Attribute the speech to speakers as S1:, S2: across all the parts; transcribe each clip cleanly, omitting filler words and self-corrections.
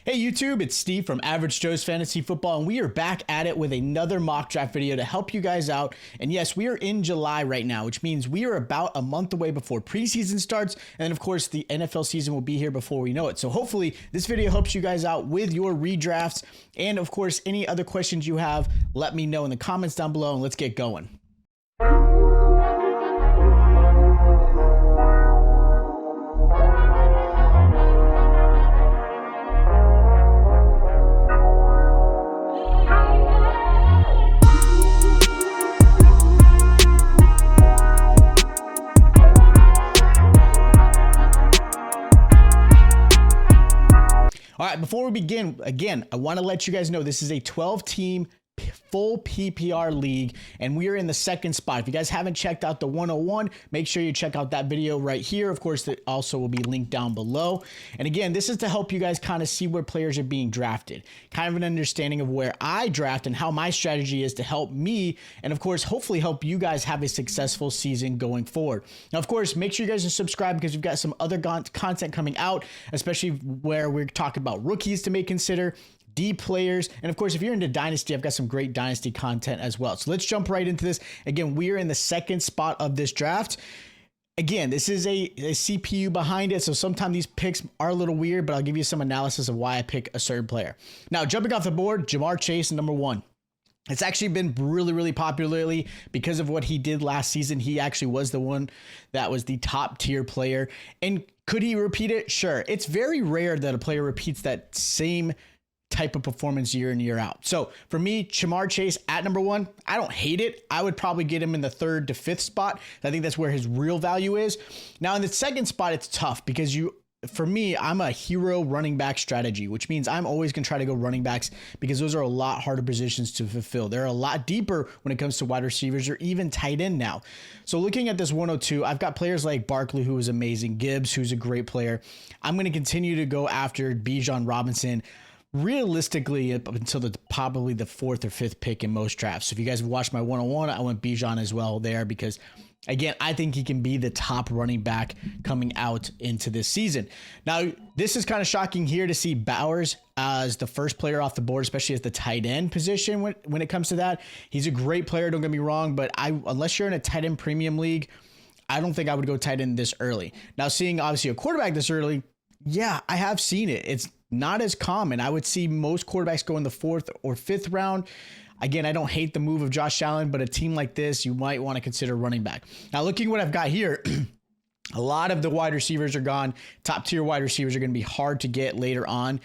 S1: Hey YouTube, it's Steve from Average Joe's Fantasy Football, and we are back at it with another mock draft video to help you guys out. And yes, we are in July right now, which means we are about a month away before preseason starts. And then of course, the NFL season will be here before we know it. So hopefully this video helps you guys out with your redrafts. And of course, any other questions you have, let me know in the comments down below and let's get going. All right, before we begin, again, I want to let you guys know this is a 12-team full PPR league, and we are in the second spot. If you guys haven't checked out the 101, make sure you check out that video right here. Of course, that also will be linked down below. And again, this is to help you guys kind of see where players are being drafted, kind of an understanding of where I draft and how my strategy is to help me, and of course, hopefully help you guys have a successful season going forward. Now, of course, make sure you guys are subscribed because we've got some other content coming out, especially where we're talking about rookies to make consider, D players, and of course, if you're into Dynasty, I've got some great Dynasty content as well. So let's jump right into this. Again, we are in the second spot of this draft. Again, this is a CPU behind it, so sometimes these picks are a little weird, but I'll give you some analysis of why I pick a certain player. Now, jumping off the board, Jamar Chase, number one. It's actually been really popular lately because of what he did last season. He actually was the one that was the top tier player. And could he repeat it? Sure. It's very rare that a player repeats that same type of performance year in, year out. So for me, Jamar Chase at number one, I don't hate it. I would probably get him in the 3rd to 5th spot. I think that's where his real value is. Now in the 2nd spot, it's tough because for me, I'm a hero running back strategy, which means I'm always going to try to go running backs because those are a lot harder positions to fulfill. They're a lot deeper when it comes to wide receivers or even tight end now. So looking at this 102, I've got players like Barkley, who is amazing, Gibbs, who's a great player. I'm going to continue to go after Bijan Robinson realistically up until probably the 4th or 5th pick in most drafts. So if you guys have watched my 101, I went Bijan as well there because, again, I think he can be the top running back coming out into this season. Now, this is kind of shocking here to see Bowers as the first player off the board, especially as the tight end position when it comes to that. He's a great player, don't get me wrong, but unless you're in a tight end premium league, I don't think I would go tight end this early. Now, seeing obviously a quarterback this early, yeah, I have seen it. It's not as common. I would see most quarterbacks go in the 4th or 5th round. Again, I don't hate the move of Josh Allen, but a team like this, you might want to consider running back. Now, looking what I've got here, a lot of the wide receivers are gone. Top tier wide receivers are going to be hard to get later on,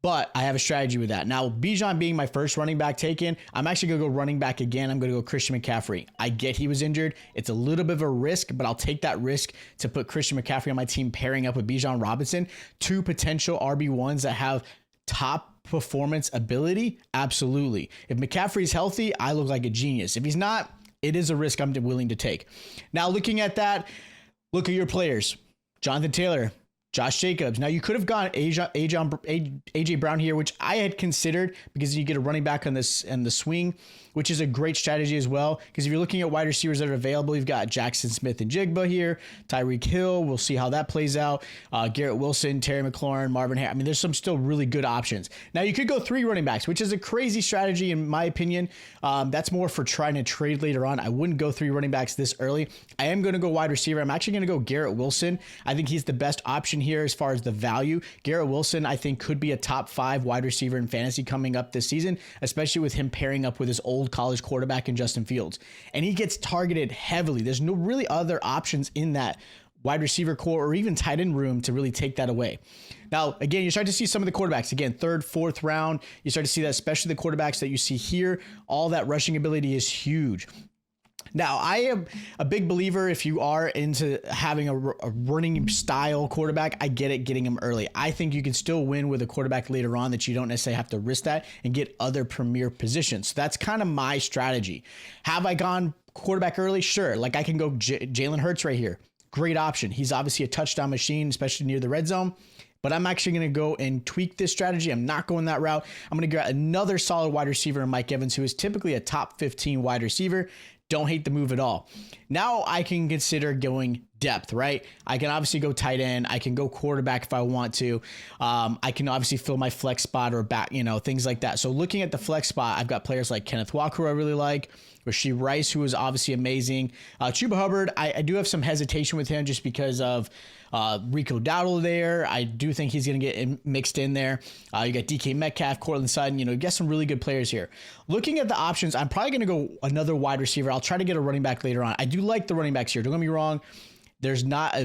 S1: but I have a strategy with that. Now, Bijan being my first running back taken, I'm actually going to go running back again. I'm going to go Christian McCaffrey. I get he was injured. It's a little bit of a risk, but I'll take that risk to put Christian McCaffrey on my team pairing up with Bijan Robinson, 2 potential RB1s that have top performance ability. Absolutely. If McCaffrey's healthy, I look like a genius. If he's not, it is a risk I'm willing to take. Now, looking at that, look at your players. Jonathan Taylor, Josh Jacobs. Now, you could have gone AJ Brown here, which I had considered because you get a running back on this and the swing, which is a great strategy as well. Because if you're looking at wide receivers that are available, you've got Jackson Smith and Jigba here, Tyreek Hill. We'll see how that plays out. Garrett Wilson, Terry McLaurin, Marvin Harris. I mean, there's some still really good options. Now, you could go 3 running backs, which is a crazy strategy in my opinion. That's more for trying to trade later on. I wouldn't go 3 running backs this early. I am going to go wide receiver. I'm actually going to go Garrett Wilson. I think he's the best option here as far as the value. Garrett Wilson, I think, could be a top 5 wide receiver in fantasy coming up this season, especially with him pairing up with his old college quarterback in Justin Fields. And he gets targeted heavily. There's no really other options in that wide receiver core or even tight end room to really take that away. Now, again, you start to see some of the quarterbacks, again, 3rd, 4th round. You start to see that, especially the quarterbacks that you see here. All that rushing ability is huge. Now, I am a big believer if you are into having a running style quarterback, I get it getting him early. I think you can still win with a quarterback later on that you don't necessarily have to risk that and get other premier positions. So that's kind of my strategy. Have I gone quarterback early? Sure. Like I can go Jalen Hurts right here. Great option. He's obviously a touchdown machine, especially near the red zone. But I'm actually going to go and tweak this strategy. I'm not going that route. I'm going to get another solid wide receiver in Mike Evans, who is typically a top 15 wide receiver. Don't hate the move at all. Now I can consider going depth, right? I can obviously go tight end. I can go quarterback if I want to. I can obviously fill my flex spot or back, things like that. So looking at the flex spot, I've got players like Kenneth Walker, who I really like. Rasheed Rice, who is obviously amazing. Chuba Hubbard, I do have some hesitation with him just because of Rico Dowdle there. I do think he's going to get mixed in there. You got DK Metcalf, Cortland Sutton. You get some really good players here. Looking at the options, I'm probably going to go another wide receiver. I'll try to get a running back later on. I do like the running backs here. Don't get me wrong. There's not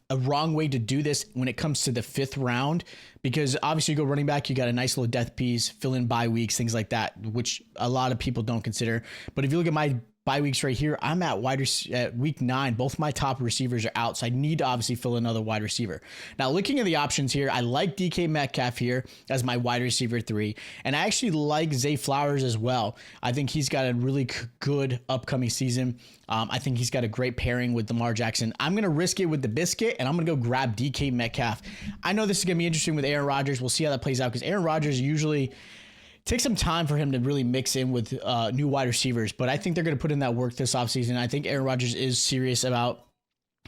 S1: a wrong way to do this when it comes to the 5th round, because obviously you go running back, you got a nice little depth piece, fill in bye weeks, things like that, which a lot of people don't consider. But if you look at my bye weeks right here, I'm at week 9. Both my top receivers are out, so I need to obviously fill another wide receiver. Now, looking at the options here, I like DK Metcalf here as my wide receiver 3, and I actually like Zay Flowers as well. I think he's got a really good upcoming season. I think he's got a great pairing with Lamar Jackson. I'm going to risk it with the biscuit, and I'm going to go grab DK Metcalf. I know this is going to be interesting with Aaron Rodgers. We'll see how that plays out, because Aaron Rodgers usually takes some time for him to really mix in with new wide receivers, but I think they're going to put in that work this offseason. I think Aaron Rodgers is serious about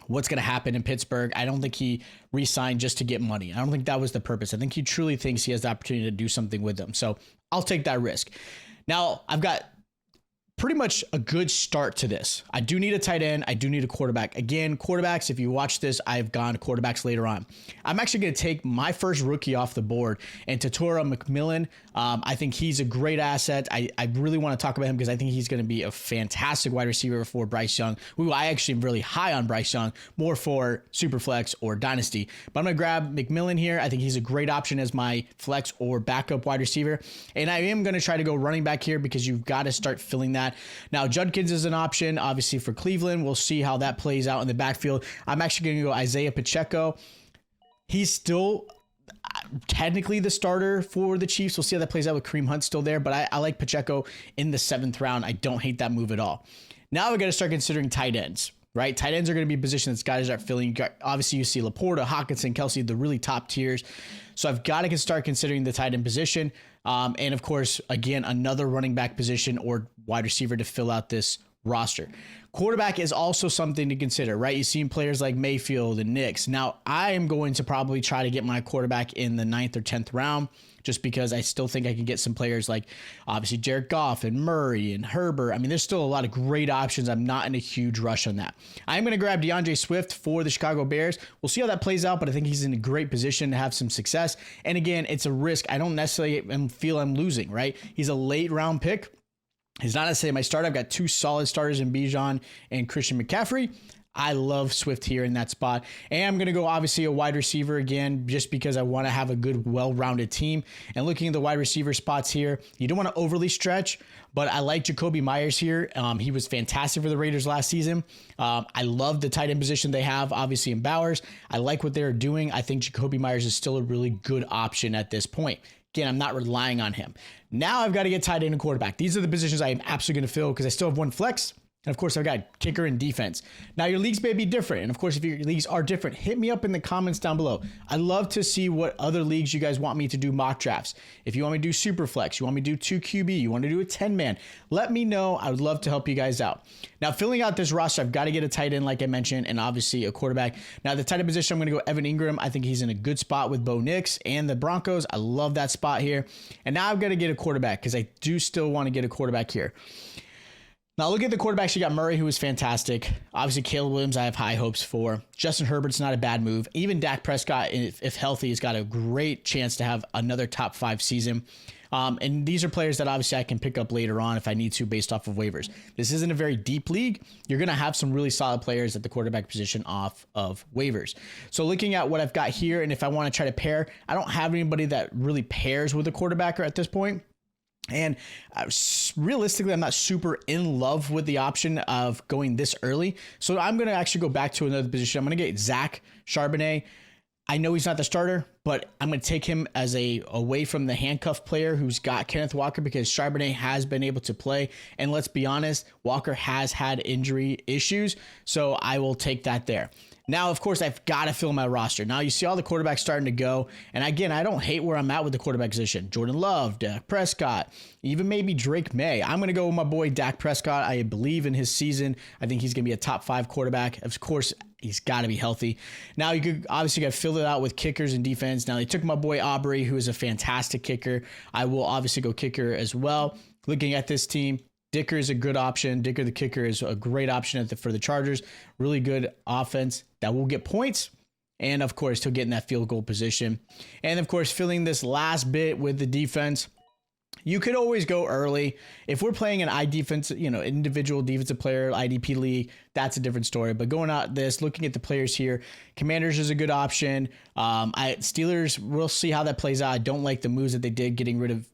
S1: what's going to happen in Pittsburgh. I don't think he re-signed just to get money. I don't think that was the purpose. I think he truly thinks he has the opportunity to do something with them. So I'll take that risk. Now, I've got pretty much a good start to this. I do need a tight end. I do need a quarterback. Again, quarterbacks, if you watch this, I've gone quarterbacks later on. I'm actually going to take my first rookie off the board, and Tatora McMillan. I think he's a great asset. I really want to talk about him because I think he's going to be a fantastic wide receiver for Bryce Young, who I actually am really high on Bryce Young, more for Superflex or Dynasty. But I'm going to grab McMillan here. I think he's a great option as my flex or backup wide receiver. And I am going to try to go running back here because you've got to start filling that. Now, Judkins is an option, obviously, for Cleveland. We'll see how that plays out in the backfield. I'm actually going to go Isaiah Pacheco. He's still technically the starter for the Chiefs. We'll see how that plays out with Kareem Hunt still there, but I like Pacheco in the 7th round. I don't hate that move at all. Now we're going to start considering tight ends, right? Tight ends are going to be a position that guys are filling. Obviously, you see Laporta, Hawkinson, Kelsey, the really top tiers. So I've got to start considering the tight end position. And of course, again, another running back position or wide receiver to fill out this roster. Quarterback is also something to consider, right? You've seen players like Mayfield and Knicks. Now, I am going to probably try to get my quarterback in the 9th or 10th round, just because I still think I can get some players like obviously Jared Goff and Murray and Herbert. I mean, there's still a lot of great options. I'm not in a huge rush on that. I'm going to grab DeAndre Swift for the Chicago Bears. We'll see how that plays out, but I think he's in a great position to have some success. And again, it's a risk. I don't necessarily feel I'm losing, right? He's a late round pick. He's not necessarily my starter. I've got 2 solid starters in Bijan and Christian McCaffrey. I love Swift here in that spot. And I'm going to go obviously a wide receiver again, just because I want to have a good, well-rounded team. And looking at the wide receiver spots here, you don't want to overly stretch, but I like Jacoby Myers here. He was fantastic for the Raiders last season. I love the tight end position they have, obviously, in Bowers. I like what they're doing. I think Jacoby Myers is still a really good option at this point. Again, I'm not relying on him. Now I've got to get tight end and quarterback. These are the positions I am absolutely going to fill because I still have 1 flex. And of course, I've got kicker and defense. Now, your leagues may be different. And of course, if your leagues are different, hit me up in the comments down below. I'd love to see what other leagues you guys want me to do mock drafts. If you want me to do super flex, you want me to do 2 QB, you want to do a 10-man, let me know. I would love to help you guys out. Now, filling out this roster, I've got to get a tight end, like I mentioned, and obviously a quarterback. Now, the tight end position, I'm going to go Evan Ingram. I think he's in a good spot with Bo Nix and the Broncos. I love that spot here. And now I've got to get a quarterback because I do still want to get a quarterback here. Now, look at the quarterbacks. You got Murray, who is fantastic. Obviously, Caleb Williams, I have high hopes for. Justin Herbert's not a bad move. Even Dak Prescott, if healthy, has got a great chance to have another top 5 season. And these are players that obviously I can pick up later on if I need to based off of waivers. This isn't a very deep league. You're going to have some really solid players at the quarterback position off of waivers. So looking at what I've got here, and if I want to try to pair, I don't have anybody that really pairs with a quarterback at this point. And realistically, I'm not super in love with the option of going this early. So I'm going to actually go back to another position. I'm going to get Zach Charbonnet. I know he's not the starter, but I'm going to take him as away from the handcuff player who's got Kenneth Walker, because Charbonnet has been able to play. And let's be honest, Walker has had injury issues. So I will take that there. Now, of course, I've got to fill my roster. Now, you see all the quarterbacks starting to go. And again, I don't hate where I'm at with the quarterback position. Jordan Love, Dak Prescott, even maybe Drake May. I'm going to go with my boy Dak Prescott. I believe in his season. I think he's going to be a top 5 quarterback. Of course, he's got to be healthy. Now, you could obviously got to fill it out with kickers and defense. Now, they took my boy Aubrey, who is a fantastic kicker. I will obviously go kicker as well. Looking at this team, Dicker is a good option. Dicker, the kicker, is a great option for the Chargers. Really good offense that will get points. And, of course, he'll get in that field goal position. And, of course, filling this last bit with the defense. You could always go early. If we're playing an individual defensive player, IDP league, that's a different story. But going out looking at the players here, Commanders is a good option. Steelers, we'll see how that plays out. I don't like the moves that they did getting rid of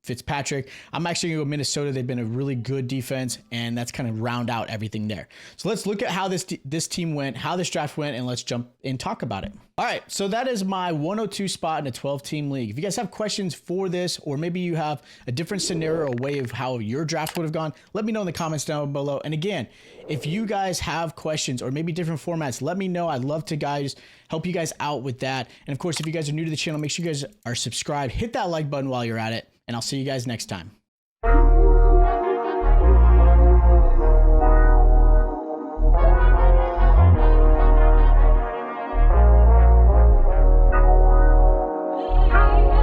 S1: Fitzpatrick. I'm actually going to go Minnesota. They've been a really good defense, and that's kind of round out everything there. So let's look at how this team went, how this draft went, and let's jump and talk about it. All right, so that is my 102 spot in a 12-team league. If you guys have questions for this, or maybe you have a different scenario or way of how your draft would have gone, let me know in the comments down below. And again, if you guys have questions or maybe different formats, let me know. I'd love to help you guys out with that. And of course, if you guys are new to the channel, make sure you guys are subscribed. Hit that like button while you're at it, and I'll see you guys next time.